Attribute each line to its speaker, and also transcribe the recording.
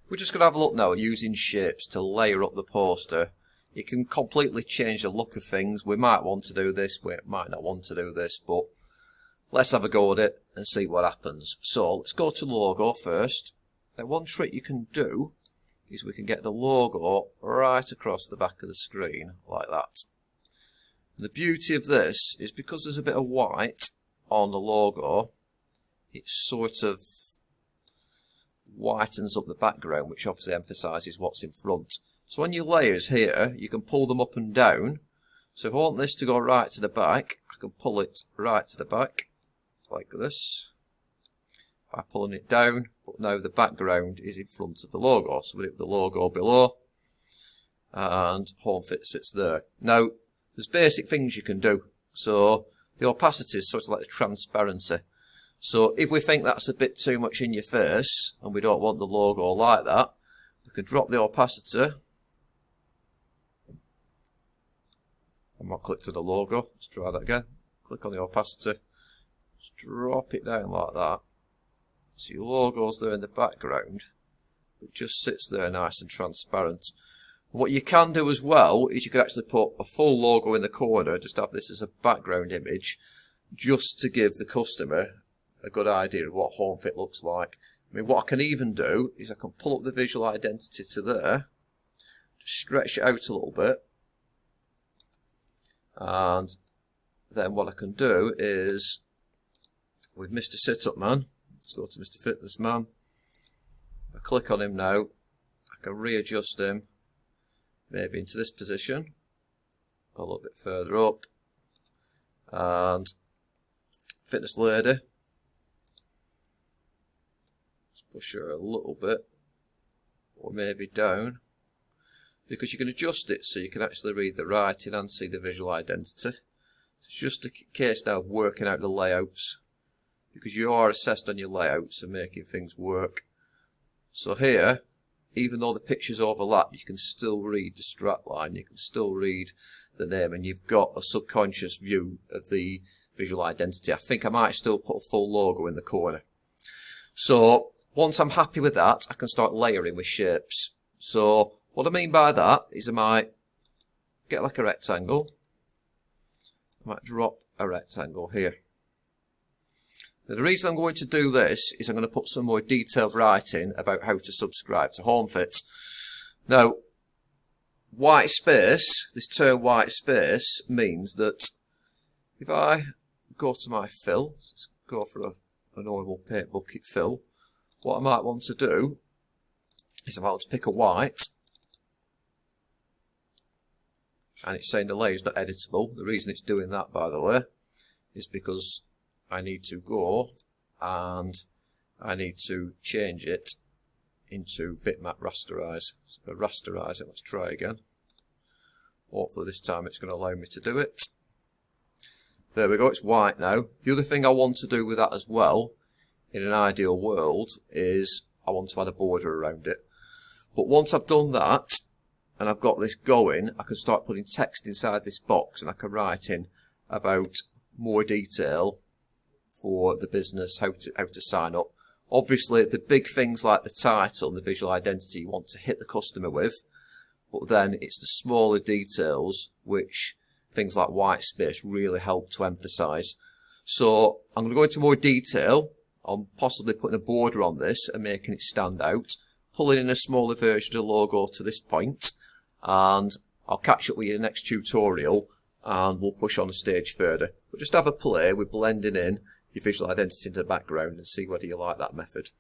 Speaker 1: We're just going to have a look now at using shapes to layer up the poster. You can completely change the look of things. We might want to do this, we might not want to do this, but let's have a go at it and see what happens. So let's go to logo first. Now one trick you can do is we can get the logo right across the back of the screen like that. The beauty of this is because there's a bit of white on the logo, it sort of whitens up the background, which obviously emphasises what's in front. So on your layers here, you can pull them up and down. So if I want this to go right to the back, I can pull it right to the back, like this, by pulling it down, but now the background is in front of the logo. So we have the logo below, and HomeFit sits there. Now, there's basic things you can do. So the opacity is sort of like the transparency. So if we think that's a bit too much in your face, and we don't want the logo like that, we can drop the opacity. I'm not clicked on the logo. Let's try that again. Click on the opacity. Just drop it down like that. So your logo's there in the background. It just sits there nice and transparent. What you can do as well is you can actually put a full logo in the corner, just have this as a background image, just to give the customer a good idea of what HomeFit looks like. I mean, what I can even do is I can pull up the visual identity to there, just stretch it out a little bit, and then what I can do is, with Mr. Sit-Up Man, let's go to Mr. Fitness Man, I click on him now, I can readjust him, maybe into this position, a little bit further up, and Fitness Lady, let's push her a little bit, or maybe down, because you can adjust it so you can actually read the writing and see the visual identity. It's just a case now of working out the layouts, because you are assessed on your layouts and making things work. So here, even though the pictures overlap, you can still read the strap line, you can still read the name, and you've got a subconscious view of the visual identity. I think I might still put a full logo in the corner. So once I'm happy with that, I can start layering with shapes. So what I mean by that is I might get like a rectangle. I might drop a rectangle here. Now the reason I'm going to do this is I'm going to put some more detailed writing about how to subscribe to HomeFit. Now, white space, this term white space, means that if I go to my fill, let's go for a normal paint bucket fill, what I might want to do is I might want to pick a white, and it's saying the layer is not editable. The reason it's doing that, by the way, is because I need to go and I need to change it into bitmap rasterize. So rasterize it, let's try again. Hopefully this time it's going to allow me to do it. There we go, it's white now. The other thing I want to do with that as well, in an ideal world, is I want to add a border around it. But once I've done that, and I've got this going, I can start putting text inside this box, and I can write in about more detail for the business, how to sign up. Obviously, the big things like the title and the visual identity you want to hit the customer with, but then it's the smaller details which things like white space really help to emphasise. So I'm going to go into more detail on possibly putting a border on this and making it stand out, pulling in a smaller version of the logo to this point, and I'll catch up with you in the next tutorial and we'll push on a stage further. But just have a play with blending in your visual identity into the background and see whether you like that method.